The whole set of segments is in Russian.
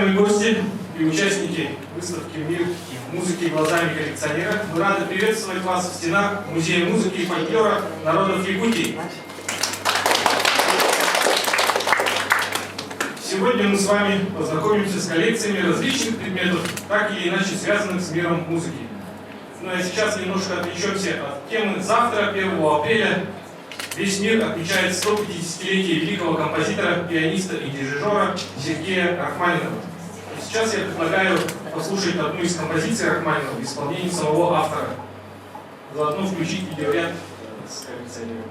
Уважаемые гости и участники выставки «Мир музыки глазами коллекционера», мы рады приветствовать вас в стенах Музея музыки и фольклора народов Якутии. Сегодня мы с вами познакомимся с коллекциями различных предметов, так или иначе связанных с миром музыки. Ну а сейчас немножко отвлечемся от темы. Завтра, 1 апреля, весь мир отмечает 150-летие великого композитора, пианиста и дирижера Сергея Рахманинова. И сейчас я предлагаю послушать одну из композиций Рахманинова в исполнении самого автора. Заодно включить видеоряд с коллекционером.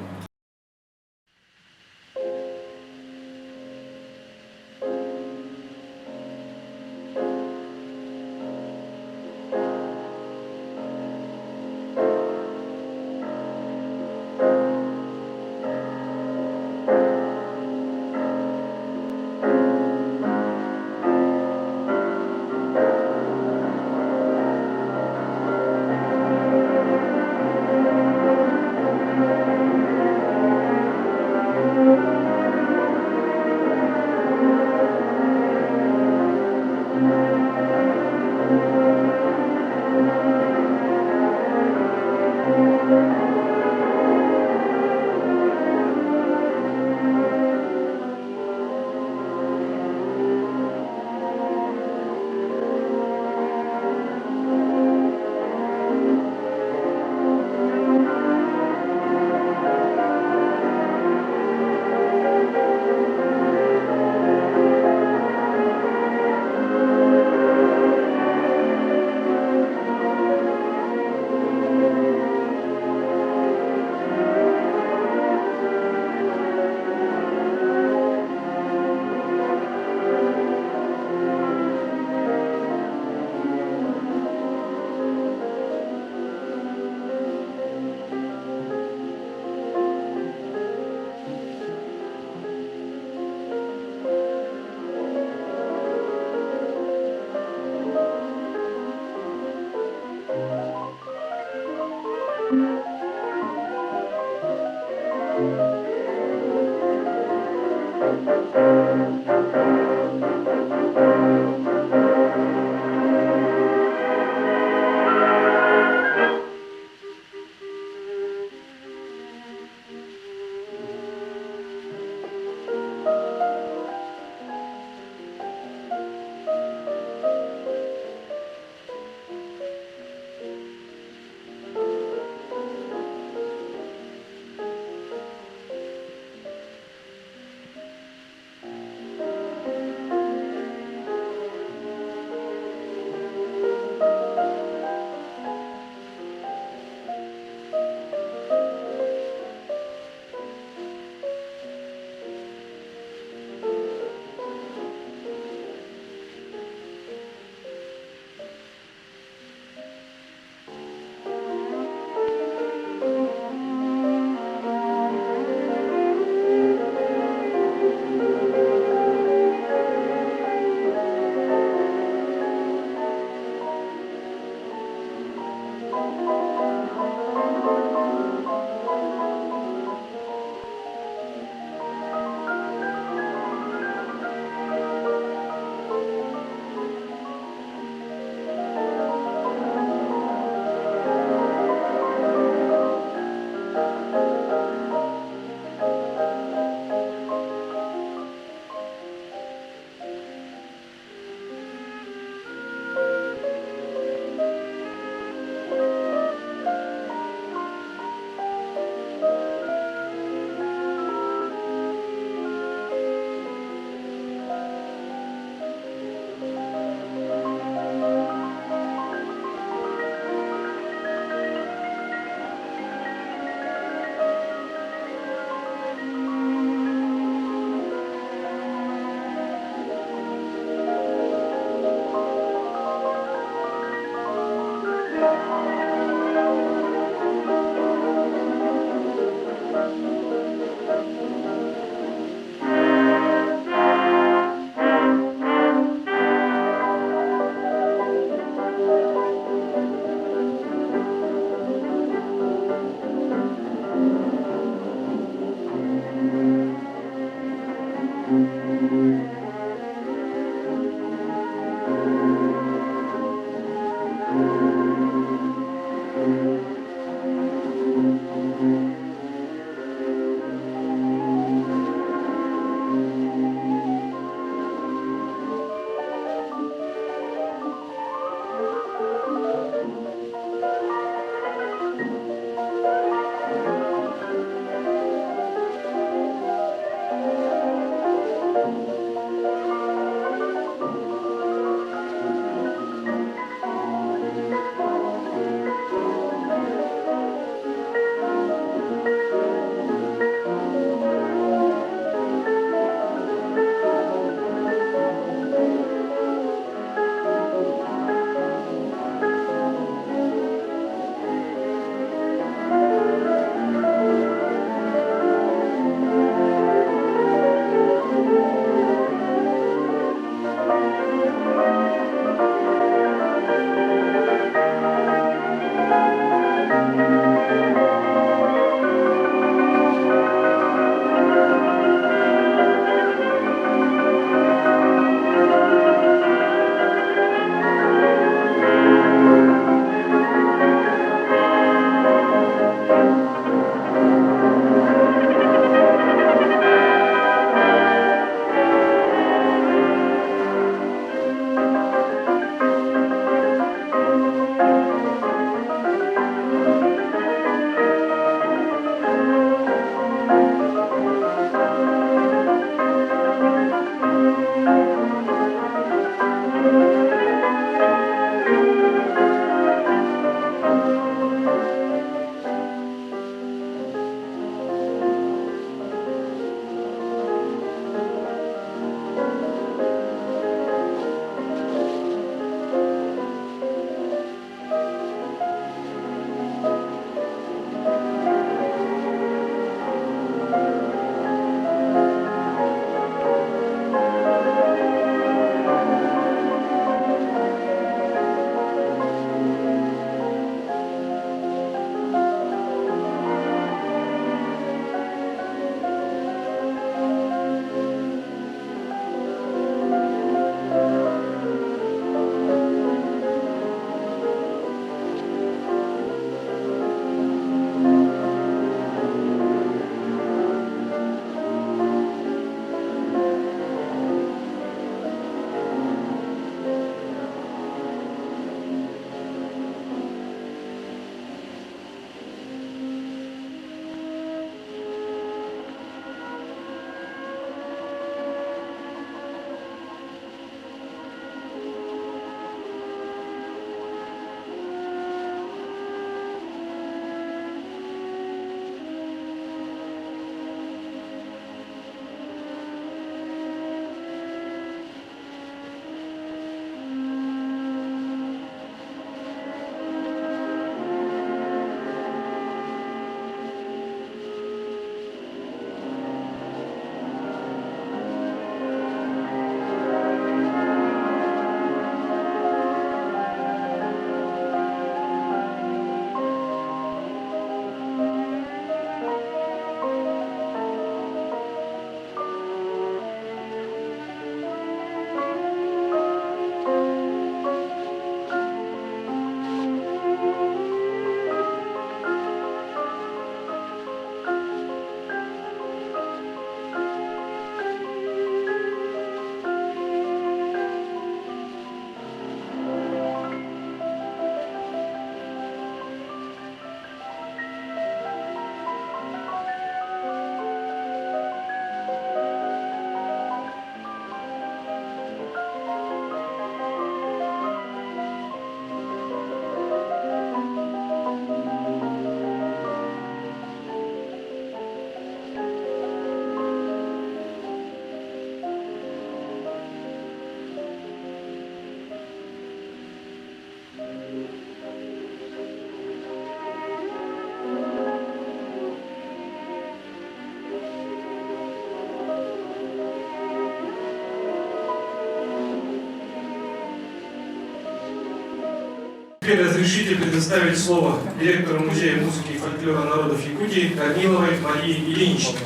Теперь разрешите предоставить слово директору Музея музыки и фольклора народов Якутии Корниловой Марии Ильиничне.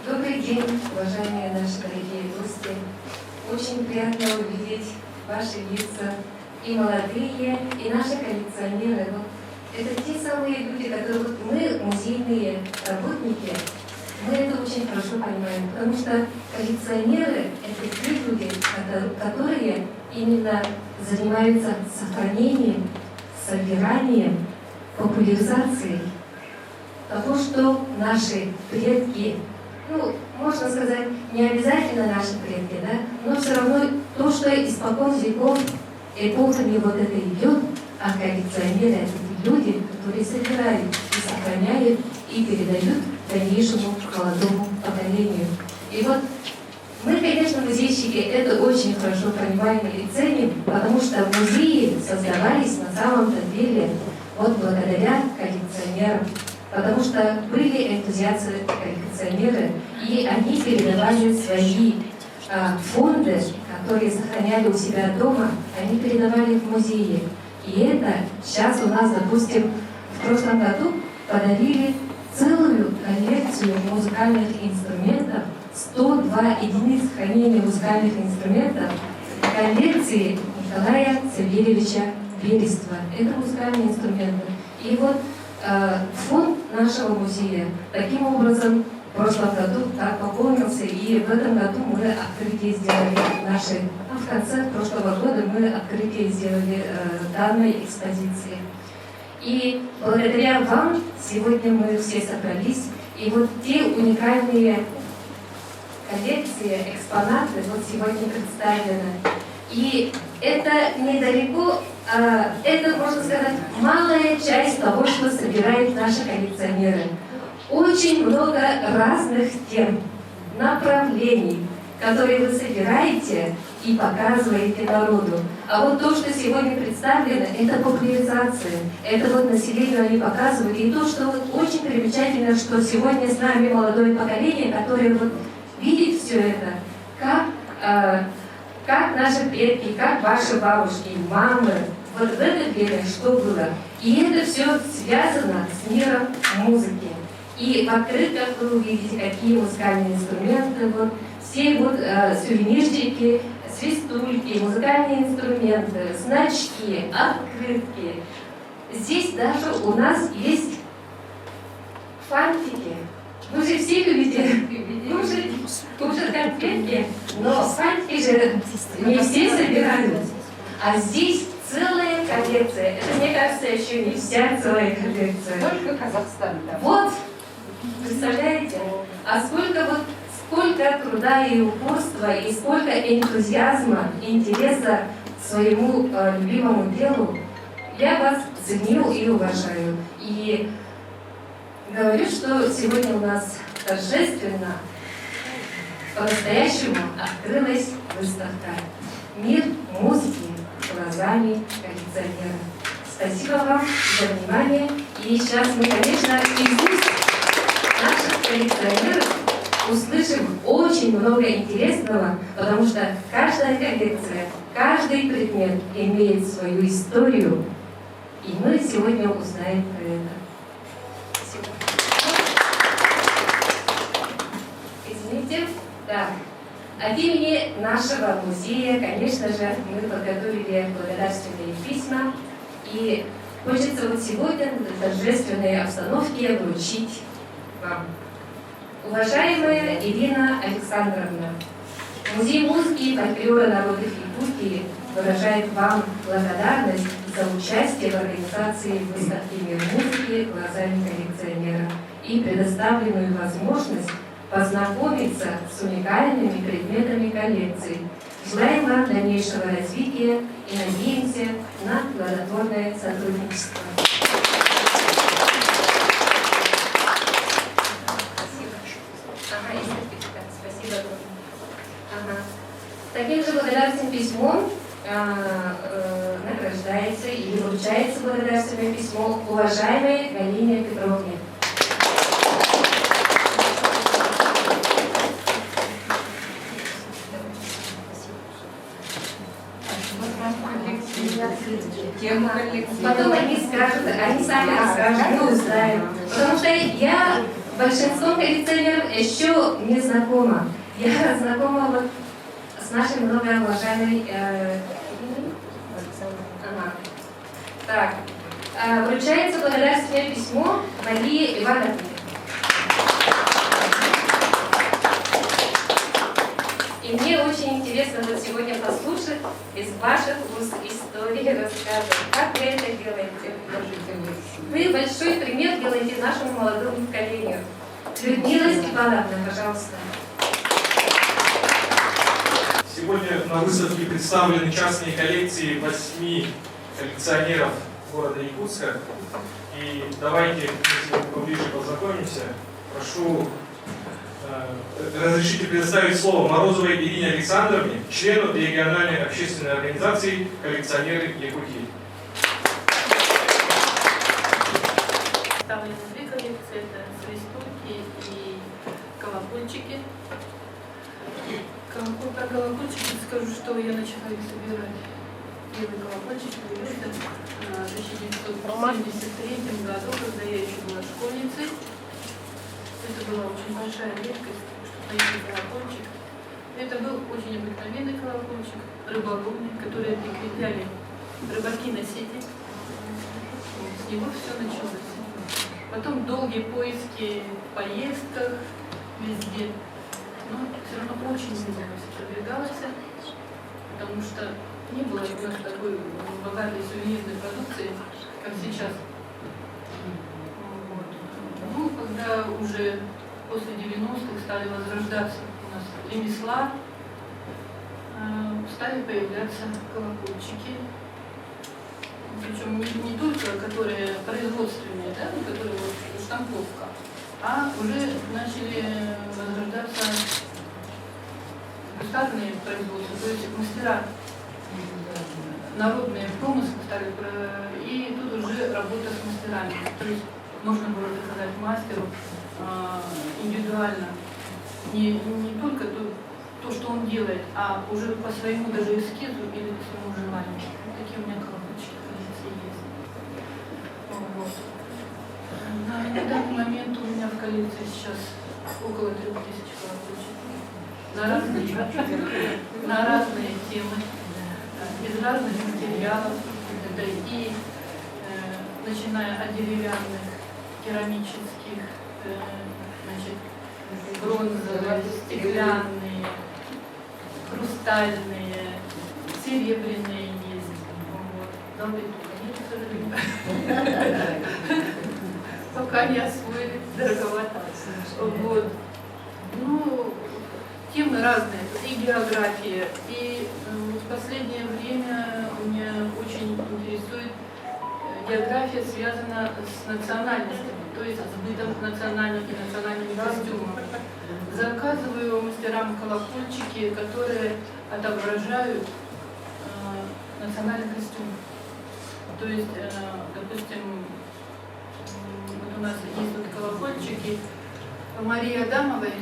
Добрый день, уважаемые наши дорогие гости. Очень приятно увидеть ваши лица, и молодые, и наши коллекционеры. Вот это те самые люди, которые вот мы, музейные работники, мы это очень хорошо понимаем, потому что коллекционеры — это те люди, которые именно занимаются сохранением, собиранием, популяризацией того, что наши предки, ну, можно сказать, не обязательно наши предки, да, но все равно то, что испокон веков эпохами вот это идет, а коллекционеры — это люди, которые собирают и сохраняют и передают дальнейшему молодому поколению. И вот мы, конечно, музейщики, это очень хорошо понимаем и ценим, потому что музеи создавались на самом-то деле вот благодаря коллекционерам, потому что были энтузиасты-коллекционеры, и они передавали свои фонды, которые сохраняли у себя дома, они передавали в музеи. И это сейчас у нас, допустим, в прошлом году подарили целую коллекцию музыкальных инструментов, 102 единиц хранения музыкальных инструментов коллекции Николая Савельевича Берества. Это музыкальные инструменты. И вот фонд нашего музея таким образом в прошлом году так пополнился, и в этом году мы открытие сделали наши, в конце прошлого года мы открытие сделали данной экспозиции. И благодаря вам сегодня мы все собрались, и вот те уникальные коллекции, экспонаты вот сегодня представлены. И это недалеко, это, можно сказать, малая часть того, что собирают наши коллекционеры. Очень много разных тем, направлений, которые вы собираете и показываете народу. А вот то, что сегодня представлено, это популяризация. Это вот населению они показывают. И то, что вот очень примечательно, что сегодня с нами молодое поколение, которое вот видит все это, как наши предки, как ваши бабушки, мамы, вот в это время что было. И это все связано с миром музыки. И в открытках вы увидите, какие музыкальные инструменты, вот, все вот сувенирчики, свистульки, музыкальные инструменты, значки, открытки. Здесь даже у нас есть фантики. Вы же все любите кушать конфетки, но фантики же не все собирают. А здесь целая коллекция. Это, мне кажется, еще не вся целая коллекция. Только Казахстан, да. Вот, представляете? А сколько труда и упорства, и сколько энтузиазма, интереса к своему любимому делу. Я вас ценю и уважаю. И говорю, что сегодня у нас торжественно, по-настоящему открылась выставка «Мир музыки глазами коллекционера». Спасибо вам за внимание. И сейчас мы, конечно, из уст наших коллекционеров услышим очень много интересного, потому что каждая коллекция, каждый предмет имеет свою историю, и мы сегодня узнаем про это. Спасибо. Извините. Так. От имени нашего музея, конечно же, мы подготовили благодарственные письма, и хочется вот сегодня в торжественной обстановке вручить вам. Уважаемая Ирина Александровна, Музей музыки и фольклора народов Якутии выражает вам благодарность за участие в организации выставки «Мир музыки глазами коллекционера» и предоставленную возможность познакомиться с уникальными предметами коллекции. Желаем вам дальнейшего развития и надеемся на плодотворное сотрудничество. Спасибо. Таким же благодарственным письмом награждается или вручается благодарственное письмо уважаемой Галине Петровне. тему коллекции. Потом они скажут, они сами расскажут, мы узнаем. Потому что я большинством коллекционеров еще не знакома. Я знакома вот с нашей многоуважаемой Так, вручается благодарственное письмо Марии Ивановне. И мне очень интересно вот сегодня послушать из ваших уст истории, рассказов, как вы это делаете. Вы большой пример делаете нашему молодому поколению. Людмила Степановна, пожалуйста. Сегодня на выставке представлены частные коллекции 8 коллекционеров города Якутска. И давайте мы поближе познакомимся. Прошу разрешите предоставить слово Морозовой Ирине Александровне, члену региональной общественной организации «Коллекционеры Якутии». Представлены две коллекции, это свистульки и колокольчики. Про колокольчики скажу, что я начала их собирать. Первый колокольчик появился в 1973 году, когда я еще была школьницей. Это была очень большая редкость, что появился колокольчик. Это был очень обыкновенный колокольчик, рыболовный, который прикрепляли рыбаки на сети. С него все началось. Потом долгие поиски в поездках везде. Но все равно очень медленно все продвигалось, потому что не было у нас такой богатой сувенирной продукции, как сейчас. Вот. Ну, когда уже после 90-х стали возрождаться у нас ремесла, стали появляться колокольчики. Причем не только которые производственные, да, которые вот штамповка, а уже начали возрождаться кустарные производства, то есть мастера, народные промыслы стали, и тут уже работа с мастерами. То есть можно было заказать мастеру индивидуально не только то, что он делает, а уже по своему даже эскизу или по своему желанию. Вот такие у меня колокольчики есть. Вот. На данный момент у меня в коллекции сейчас около 3000 колокольчиков на разные темы, из разных материалов. Это и начиная от деревянных, керамических, бронзовые, стеклянные, хрустальные, серебряные есть. Вот. Золотые только нет, к сожалению. Пока не освоили, дороговато. Вот. Ну, темы разные, и география, и в последнее время меня очень интересует география, связана с национальностью, то есть с бытом национальным и национальным костюмом. Заказываю мастерам колокольчики, которые отображают национальный костюм. То есть, допустим, вот у нас есть вот колокольчики Марии Адамовой.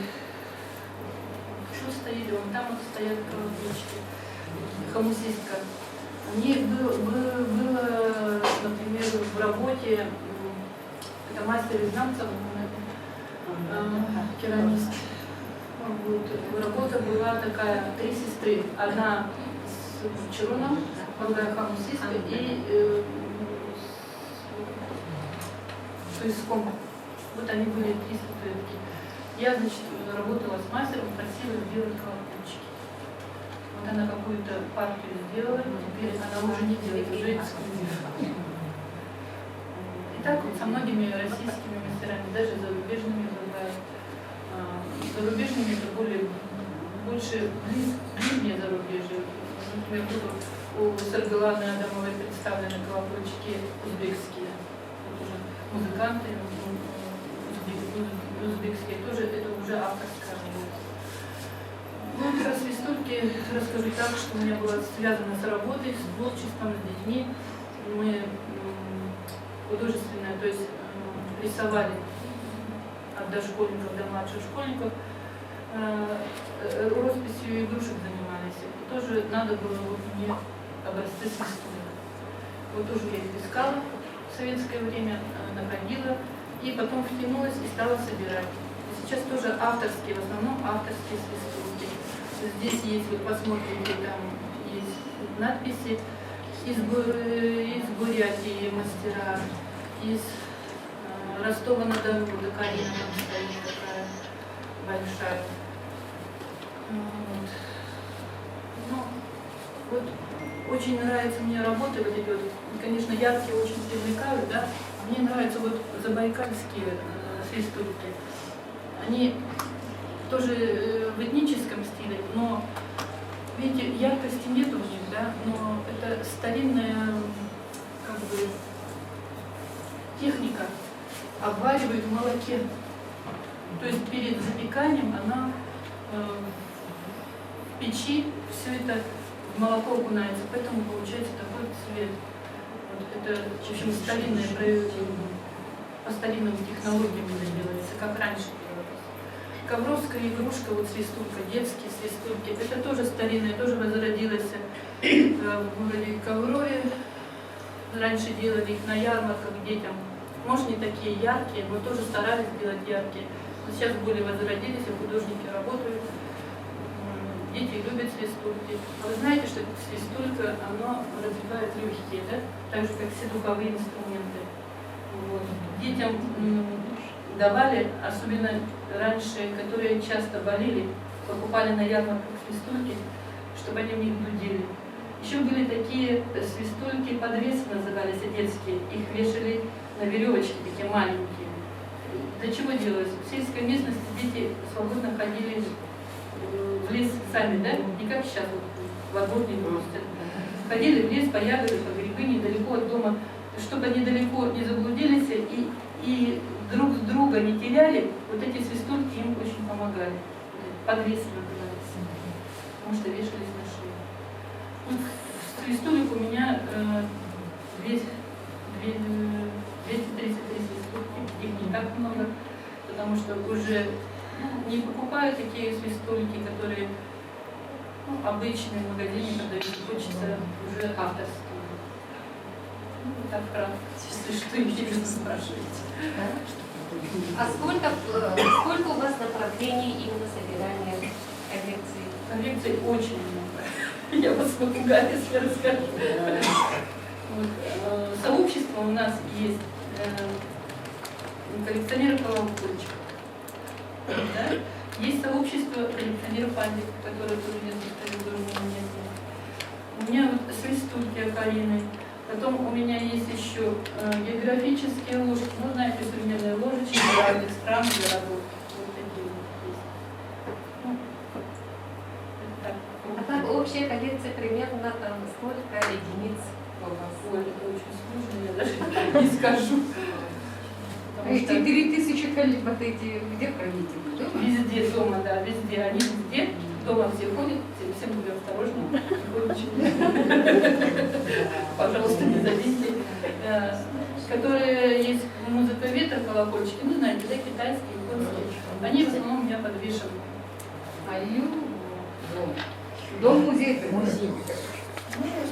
Что стоит? Вон там вот стоят колокольчики. Хомусистка. Мне было, например, в работе, это мастер из Намцев, керамист. Вот. Работа была такая, 3 сестры. Одна с Чаруном, другая хомусистка и с Туиском. Вот они были 3 статуэтки. Я, значит, работала с мастером, просила сделать колокольчики. Вот она какую-то партию сделала, теперь она уже не делает, уже эксклюзив. И так вот со многими российскими мастерами, даже зарубежными бывает. Зарубежными это больше ближнее зарубежье. Например, у Саргаланы Адамовой представлены колокольчики узбекские. Вот уже музыканты узбекские, тоже это уже авторская работа. Ну, про свистульки расскажу так, что у меня было связано с работой, с творчеством, с детьми. Мы художественное, то есть рисовали от дошкольников до младших школьников, росписью игрушек занимались. И тоже надо было вот мне образцы свистулек. Вот тоже я их искала в советское время, находила, и потом втянулась и стала собирать. И сейчас тоже авторские, в основном авторские свистульки. Здесь есть, вы посмотрите, там есть надписи из Бурятии мастера, из Ростова-на-Дону, Карина там стоит такая большая. Вот. Ну, вот очень нравятся мне работы вот эти вот, конечно, яркие очень привлекают, да. Мне нравятся вот забайкальские свистульки. Они тоже в этническом стиле, но видите, яркости нет у них, да, но это старинная как бы техника, обваривают в молоке. То есть перед запеканием она в печи все это в молоко окунается, поэтому получается такой цвет. Вот это, в общем, старинное произведение. По старинным технологиям это делается, как раньше делалось. Ковровская игрушка, вот свистулька, детские свистульки, это тоже старинное, тоже возродилось в городе Коврове. Раньше делали их на ярмарках детям. Может, не такие яркие, но тоже старались делать яркие. Но сейчас более возродились, и художники работают. Дети любят свистульки. А вы знаете, что свистулька, оно развивает легкие, да? Так же, как все духовые инструменты. Вот. Детям давали, особенно раньше, которые часто болели, покупали на ярмарках свистульки, чтобы они в них дудели. Еще были такие свистульки, подвесы назывались, детские. Их вешали на веревочки, такие маленькие. Для чего делалось? В сельской местности дети свободно ходили в лес сами, да? Не как сейчас, вот, во двор не пустят. Ходили в лес по ягоды, по грибы, недалеко от дома, чтобы они далеко не заблудились и друг с друга не теряли, вот эти свистульки им очень помогали. Подвесы назывались, потому что вешались на шею. Вот свистулек у меня 233 свистульки, их не так много, потому что уже не покупаю такие свистульки, которые обычные в магазине продают, хочется уже авторские. Так кратко, если что интересно спрашиваете. А сколько у вас направлений именно собирания коллекций? Коллекций очень много. Я вас попугаю, если расскажу. Вот. Сообщество у нас есть коллекционеры колокольчиков. Да? Есть сообщество коллекционеров пандиков, которые тоже несколько нет. У меня вот свистульки Карины. Потом у меня есть еще географические ложки, ну, знаете, современные ложечки разных стран, городов. Вот такие вот есть. Ну, так. А так общая коллекция примерно там сколько единиц у вас? Ой, это очень сложно, я даже не скажу. Эти 3000 коллег, вот эти, где храните? Везде дома, да, везде. Они везде. Дома все ходят, всем будем осторожны. Пожалуйста, не зависите. Которые есть музыка ветра, колокольчики, ну, знаете, да, китайские, японские. Они в основном у меня подвешены. Дом музей.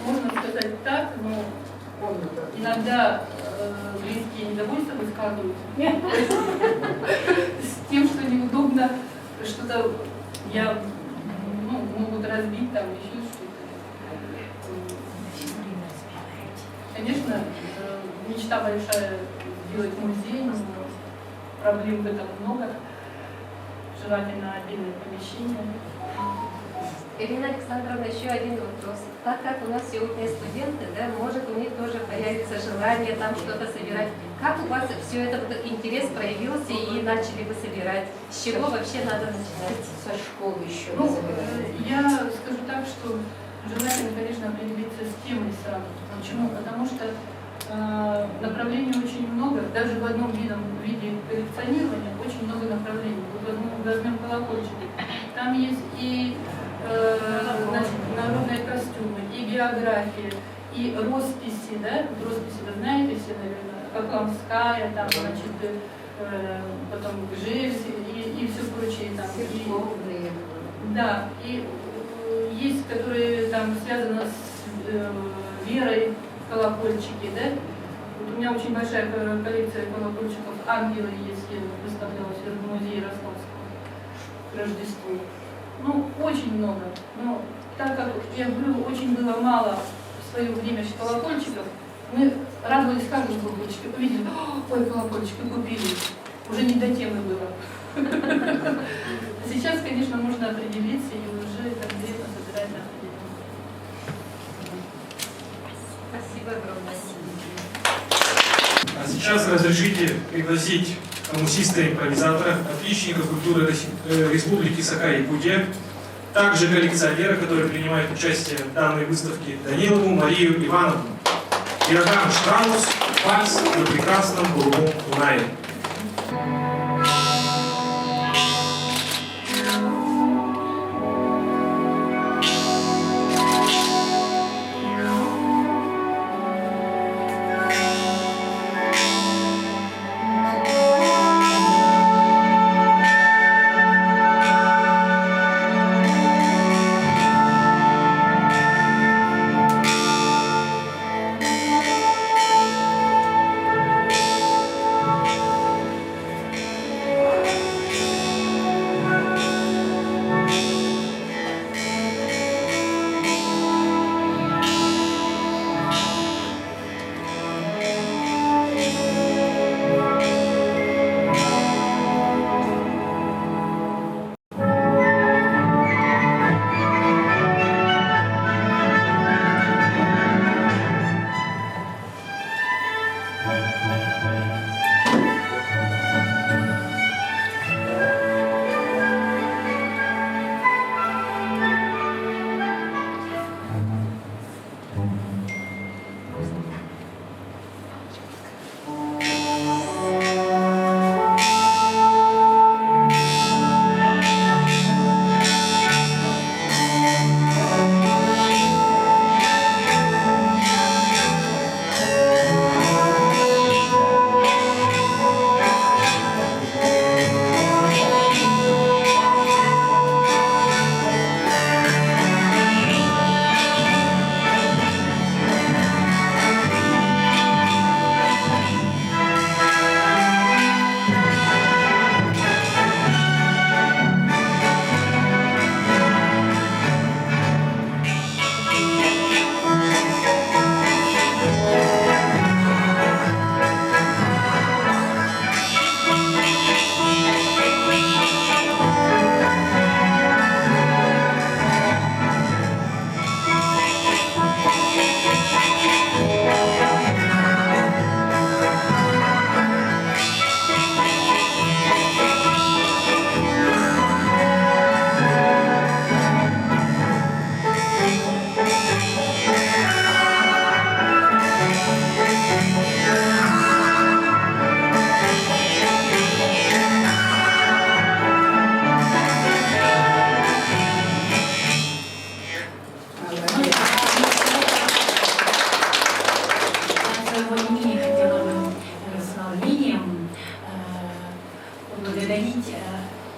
Можно сказать так, но иногда близкие недовольства высказывают с тем, что неудобно, что-то могут разбить, там еще что-то. Конечно, мечта большая сделать музей, но проблем в этом много. Желательно отдельное помещение. Ирина Александровна, еще один вопрос. Так как у нас сегодня студенты, да, может у них тоже появится желание там что-то собирать. Как у вас все это вот, интерес проявился и начали вы собирать? С чего вообще надо начинать? Со школы еще. Я скажу так, что желательно, конечно, определиться с темой сразу. Почему? Потому что направлений очень много, даже в одном виде коллекционирования очень много направлений. Вот возьмем колокольчики. Там есть и народные костюмы, и география, и росписи, да? Росписи вы знаете все, наверное, Кокламская, там, значит, потом Гжельс и все прочее. Там, да, и есть, которые там связаны с верой, колокольчики, да? Вот у меня очень большая коллекция колокольчиков. Ангелы есть, я выставляла в музее Ростовского к Рождеству. Ну, очень много. Но так как, я говорю, очень было мало в свое время колокольчиков, мы радовались каждому колокольчику. Увидели, ой, колокольчики купили. Уже не до темы было. Сейчас, конечно, можно определиться и уже конкретно собирать на определенную. Спасибо огромное. А сейчас разрешите пригласить коммусиста-импровизатора, отличника культуры Республики Саха-Якутия, также коллекционера, который принимает участие в данной выставке, Данилову Марию Ивановну. Иоганн Штраус, вальс на прекрасном голубом Дунае.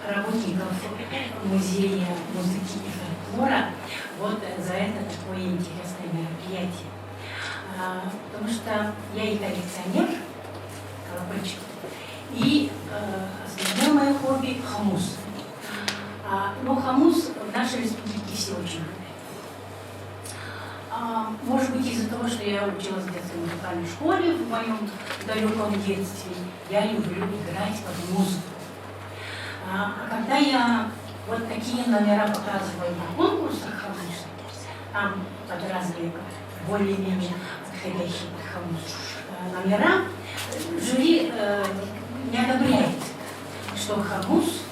работников музея музыки и фольклора вот за это такое интересное мероприятие. Потому что я и коллекционер колокольчиков, и основное мое хобби — хомус. Но хомус в нашей республике все очень любят. Может быть, из-за того, что я училась в детской музыкальной школе в моем далеком детстве, я люблю играть под музыку. Когда я вот такие номера показываю на конкурсах хомусных, там под разные более-менее подходящие под хомус номера, жюри не одобряет, что хомус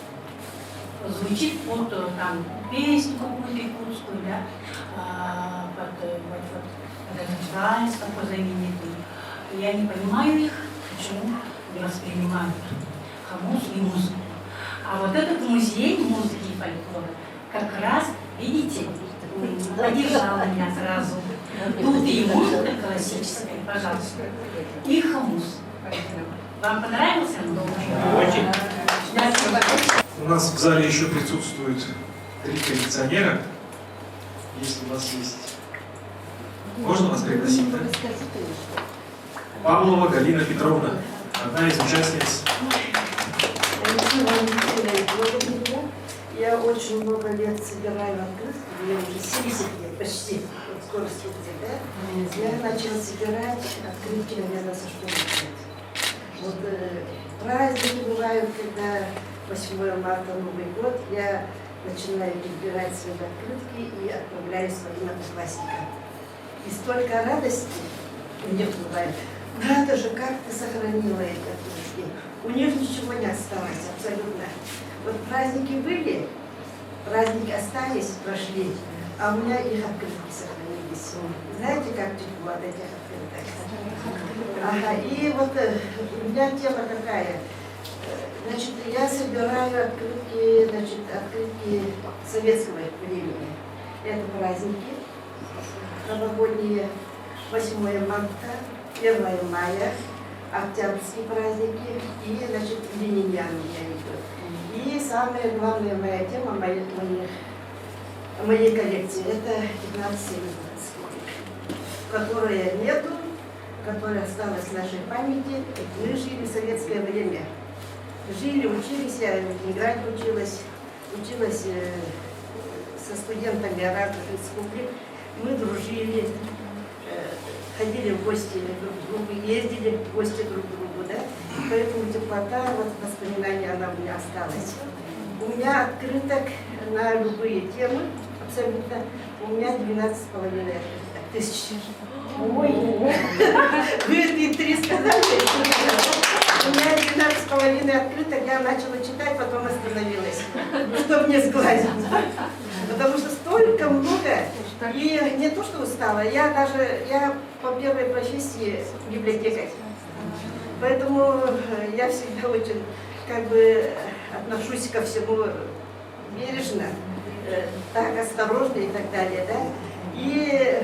звучит под там песню какую-то якутскую, да, под этот вальс такой знаменитый. Я не понимаю их, почему не воспринимают хомус и музыку. А вот этот музей музыки и фольклора как раз, видите, поддержал меня сразу. Тут и музыка классическая, пожалуйста, и хомус. Вам понравился? Очень. У нас в зале еще присутствуют 3 коллекционера. Если у вас есть Можно вас пригласить, да? Павлова Галина Петровна, одна из участниц. Я очень много лет собираю открытки, мне уже 70 лет, почти, вот скоро 70, да? Я начала собирать открытки, наверное, со школьных лет. Вот праздники бывают, когда 8 марта, Новый год, я начинаю подбирать свои открытки и отправляю своим одноклассникам. И столько радости у них бывает. Надо же, как ты сохранила эти открытки. У них ничего не осталось, абсолютно. Вот праздники были, праздники остались, прошли, а у меня их открытки сохранились. Знаете, как тепло от этих открыток? Ага, и вот у меня тема какая. Значит, я собираю открытки, значит, открытки советского времени. Это праздники новогодние, 8 марта, 1 мая, октябрьские праздники и, значит, лениниан я веду. И самая главная моя тема моей коллекции – это 15 республик, которая нету, которая осталась в нашей памяти. Мы жили в советское время. Жили, учились, я в Ленинграде училась со студентами разных республик. Мы дружили, ходили в гости друг к другу, ездили в гости друг к другу, да? Поэтому теплота, вот воспоминания, она у меня осталась. У меня открыток на любые темы, абсолютно, у меня 12,5 тысяч. Ой, вы и 3 сказали. У меня 12,5 открыток, я начала читать, потом остановилась, чтобы не сглазить. Потому что столько много, и не то, что устала, я по первой профессии библиотекарь. Поэтому я всегда очень отношусь ко всему бережно, так осторожно и так далее. Да? И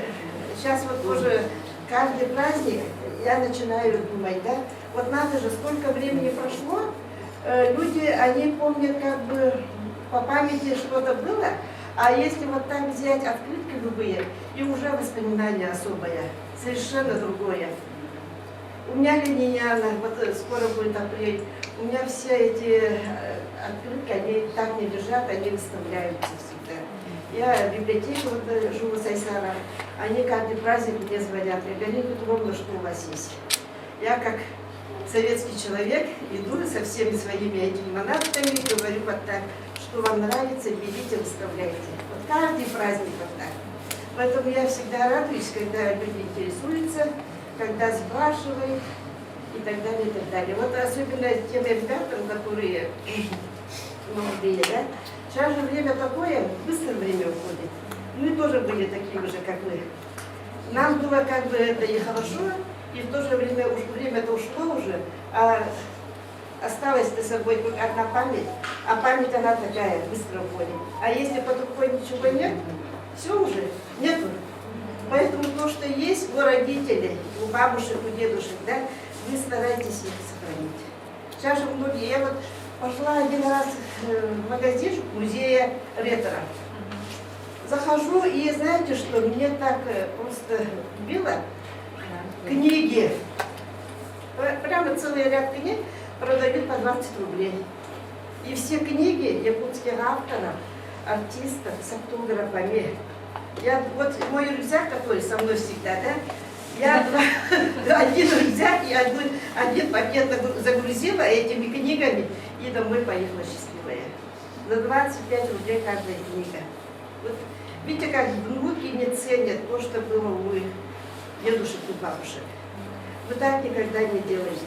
сейчас вот тоже каждый праздник я начинаю думать, да, вот надо же, сколько времени прошло, люди, они помнят по памяти что-то было, а если вот так взять открытки любые, и уже воспоминание особое, совершенно другое. У меня лениниана, вот скоро будет апрель, у меня все эти открытки, они так не лежат, они выставляются всегда. Я в библиотеке вот живу с Айсара, они каждый праздник мне звонят, Галина Петровна, что у вас есть? Я как советский человек иду со всеми своими этими манатами и говорю вот так, что вам нравится, берите, выставляйте. Вот каждый праздник вот так. Поэтому я всегда радуюсь, когда люди интересуются, когда спрашивают и так далее, и так далее. Вот особенно тем ребятам, которые молодые, да? Сейчас же время такое, быстро время уходит. Мы тоже были такими же, как вы. Нам было это и хорошо, и в то же время время-то ушло уже, а осталась за собой только одна память, а память она такая, быстро уходит. А если под рукой ничего нет, все уже, нету. Поэтому то, что есть у родителей, у бабушек, у дедушек, да, вы стараетесь их сохранить. Сейчас же многие, я вот пошла один раз в магазин музея ретро. Захожу, и знаете что, мне так просто било книги. Прямо целый ряд книг продают по 20 рублей. И все книги якутских авторов, артистов с автографами. Вот мой рюкзак, который со мной всегда, да, я один рюкзак и один пакет загрузила этими книгами и домой поехала счастливая. За 25 рублей каждая книга. Вот, видите, как внуки не ценят то, что было у их дедушек и бабушек. Вы так никогда не делаете.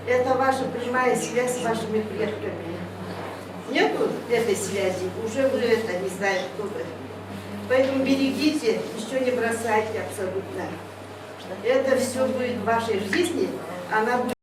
Это ваша прямая связь с вашими предками. Нету этой связи, уже вы не знаете, кто вы. Поэтому берегите, ничего не бросайте абсолютно. Это все будет в вашей жизни, она будет